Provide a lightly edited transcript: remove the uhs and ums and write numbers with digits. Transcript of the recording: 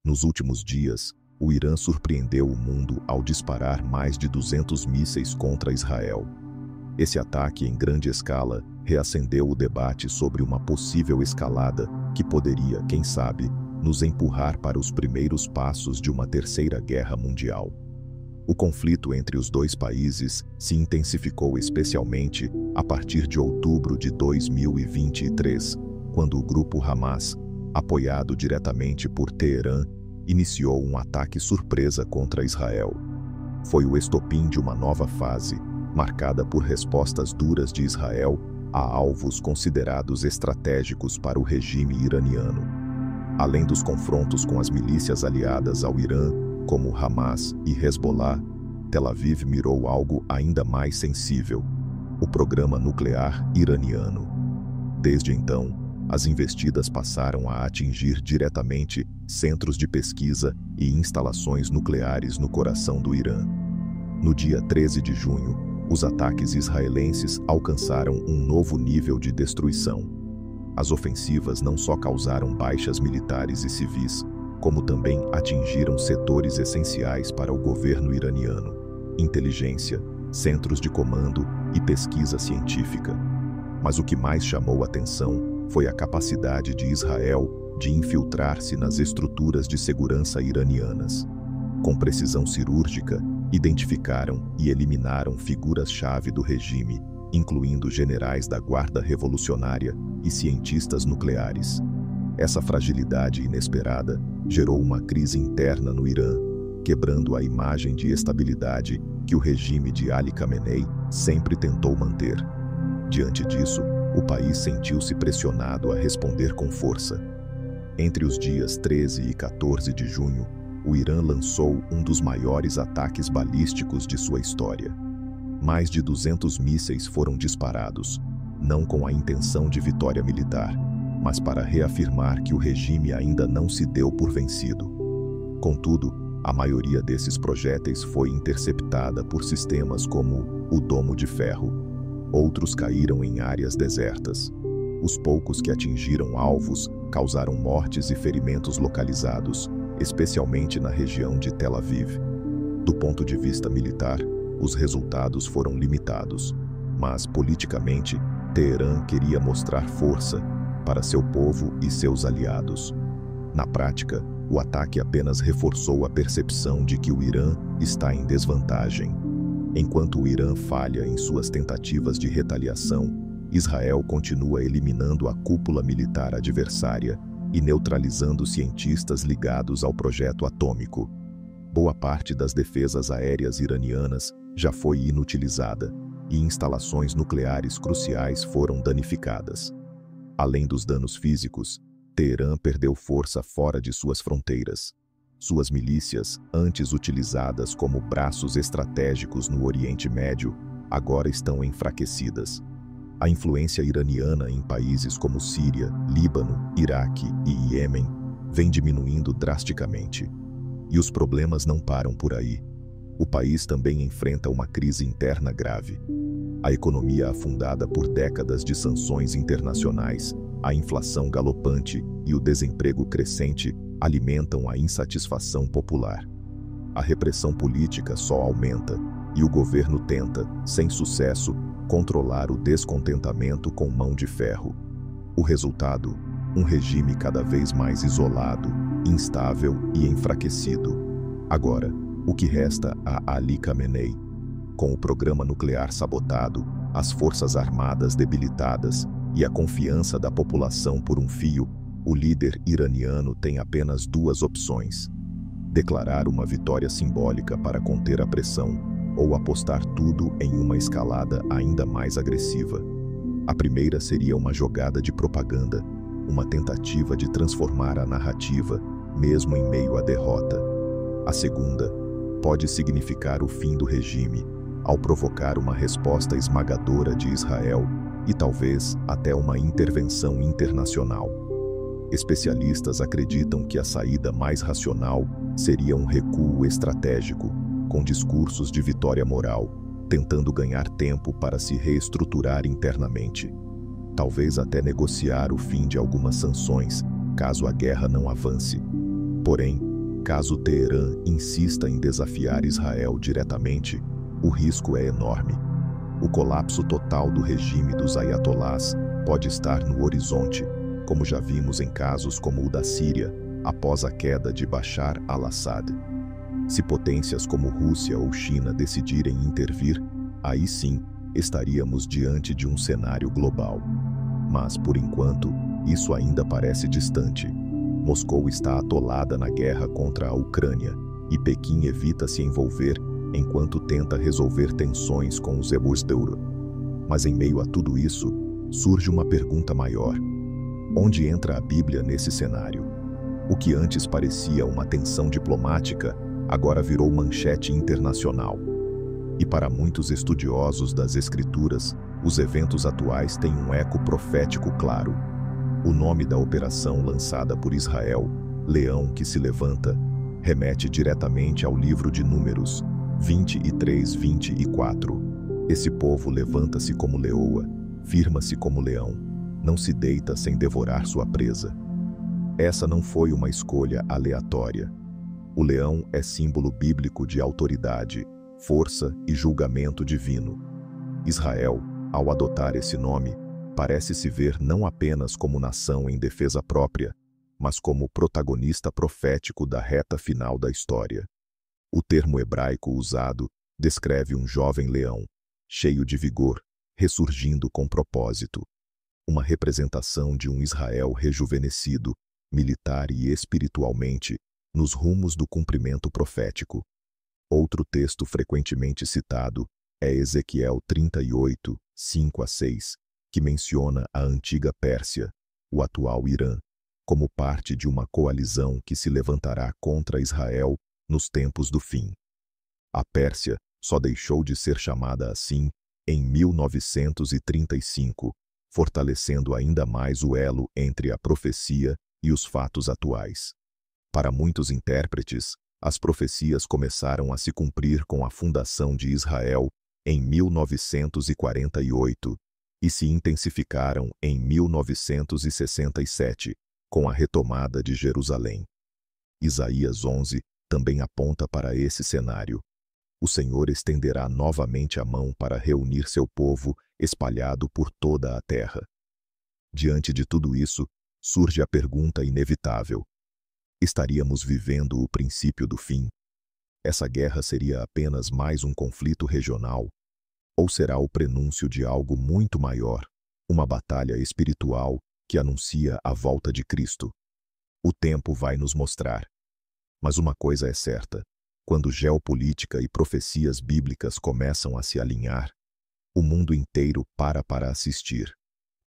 Nos últimos dias, o Irã surpreendeu o mundo ao disparar mais de 200 mísseis contra Israel. Esse ataque em grande escala reacendeu o debate sobre uma possível escalada que poderia, quem sabe, nos empurrar para os primeiros passos de uma terceira guerra mundial. O conflito entre os dois países se intensificou especialmente a partir de outubro de 2023, quando o grupo Hamas, apoiado diretamente por Teherã, iniciou um ataque surpresa contra Israel. Foi o estopim de uma nova fase, marcada por respostas duras de Israel a alvos considerados estratégicos para o regime iraniano. Além dos confrontos com as milícias aliadas ao Irã, como Hamas e Hezbollah, Tel Aviv mirou algo ainda mais sensível: o programa nuclear iraniano. Desde então, as investidas passaram a atingir diretamente centros de pesquisa e instalações nucleares no coração do Irã. No dia 13 de junho, os ataques israelenses alcançaram um novo nível de destruição. As ofensivas não só causaram baixas militares e civis, como também atingiram setores essenciais para o governo iraniano: inteligência, centros de comando e pesquisa científica. Mas o que mais chamou atenção foi a capacidade de Israel de infiltrar-se nas estruturas de segurança iranianas. Com precisão cirúrgica, identificaram e eliminaram figuras-chave do regime, incluindo generais da Guarda Revolucionária e cientistas nucleares. Essa fragilidade inesperada gerou uma crise interna no Irã, quebrando a imagem de estabilidade que o regime de Ali Khamenei sempre tentou manter. Diante disso, o país sentiu-se pressionado a responder com força. Entre os dias 13 e 14 de junho, o Irã lançou um dos maiores ataques balísticos de sua história. Mais de 200 mísseis foram disparados, não com a intenção de vitória militar, mas para reafirmar que o regime ainda não se deu por vencido. Contudo, a maioria desses projéteis foi interceptada por sistemas como o Domo de Ferro. Outros caíram em áreas desertas. Os poucos que atingiram alvos causaram mortes e ferimentos localizados, especialmente na região de Tel Aviv. Do ponto de vista militar, os resultados foram limitados, mas politicamente, Teherã queria mostrar força para seu povo e seus aliados. Na prática, o ataque apenas reforçou a percepção de que o Irã está em desvantagem. Enquanto o Irã falha em suas tentativas de retaliação, Israel continua eliminando a cúpula militar adversária e neutralizando cientistas ligados ao projeto atômico. Boa parte das defesas aéreas iranianas já foi inutilizada e instalações nucleares cruciais foram danificadas. Além dos danos físicos, Teherã perdeu força fora de suas fronteiras. Suas milícias, antes utilizadas como braços estratégicos no Oriente Médio, agora estão enfraquecidas. A influência iraniana em países como Síria, Líbano, Iraque e Iêmen vem diminuindo drasticamente. E os problemas não param por aí. O país também enfrenta uma crise interna grave. A economia afundada por décadas de sanções internacionais, a inflação galopante e o desemprego crescente alimentam a insatisfação popular. A repressão política só aumenta e o governo tenta, sem sucesso, controlar o descontentamento com mão de ferro. O resultado: um regime cada vez mais isolado, instável e enfraquecido. Agora, o que resta a Ali Khamenei? Com o programa nuclear sabotado, as forças armadas debilitadas e a confiança da população por um fio, o líder iraniano tem apenas duas opções: declarar uma vitória simbólica para conter a pressão, ou apostar tudo em uma escalada ainda mais agressiva. A primeira seria uma jogada de propaganda, uma tentativa de transformar a narrativa, mesmo em meio à derrota. A segunda pode significar o fim do regime, ao provocar uma resposta esmagadora de Israel e talvez até uma intervenção internacional. Especialistas acreditam que a saída mais racional seria um recuo estratégico, com discursos de vitória moral, tentando ganhar tempo para se reestruturar internamente. Talvez até negociar o fim de algumas sanções, caso a guerra não avance. Porém, Caso Teherã insista em desafiar Israel diretamente, o risco é enorme. O colapso total do regime dos ayatolás pode estar no horizonte, como já vimos em casos como o da Síria, após a queda de Bashar al-Assad. Se potências como Rússia ou China decidirem intervir, aí sim estaríamos diante de um cenário global. Mas, por enquanto, isso ainda parece distante. Moscou está atolada na guerra contra a Ucrânia e Pequim evita se envolver enquanto tenta resolver tensões com os Ebusdeur. Mas em meio a tudo isso, surge uma pergunta maior. Onde entra a Bíblia nesse cenário? O que antes parecia uma tensão diplomática, agora virou manchete internacional. E para muitos estudiosos das Escrituras, os eventos atuais têm um eco profético claro. O nome da operação lançada por Israel, Leão que se levanta, remete diretamente ao livro de Números 23-24. Esse povo levanta-se como leoa, firma-se como leão, não se deita sem devorar sua presa. Essa não foi uma escolha aleatória. O leão é símbolo bíblico de autoridade, força e julgamento divino. Israel, ao adotar esse nome, parece se ver não apenas como nação em defesa própria, mas como protagonista profético da reta final da história. O termo hebraico usado descreve um jovem leão, cheio de vigor, ressurgindo com propósito. Uma representação de um Israel rejuvenescido, militar e espiritualmente, nos rumos do cumprimento profético. Outro texto frequentemente citado é Ezequiel 38, 5-6, que menciona a antiga Pérsia, o atual Irã, como parte de uma coalizão que se levantará contra Israel nos tempos do fim. A Pérsia só deixou de ser chamada assim em 1935, fortalecendo ainda mais o elo entre a profecia e os fatos atuais. Para muitos intérpretes, as profecias começaram a se cumprir com a fundação de Israel em 1948 e se intensificaram em 1967, com a retomada de Jerusalém. Isaías 11 também aponta para esse cenário. O Senhor estenderá novamente a mão para reunir seu povo espalhado por toda a terra. Diante de tudo isso, surge a pergunta inevitável: estaríamos vivendo o princípio do fim? Essa guerra seria apenas mais um conflito regional? Ou será o prenúncio de algo muito maior, uma batalha espiritual que anuncia a volta de Cristo? O tempo vai nos mostrar. Mas uma coisa é certa: quando geopolítica e profecias bíblicas começam a se alinhar, o mundo inteiro para assistir.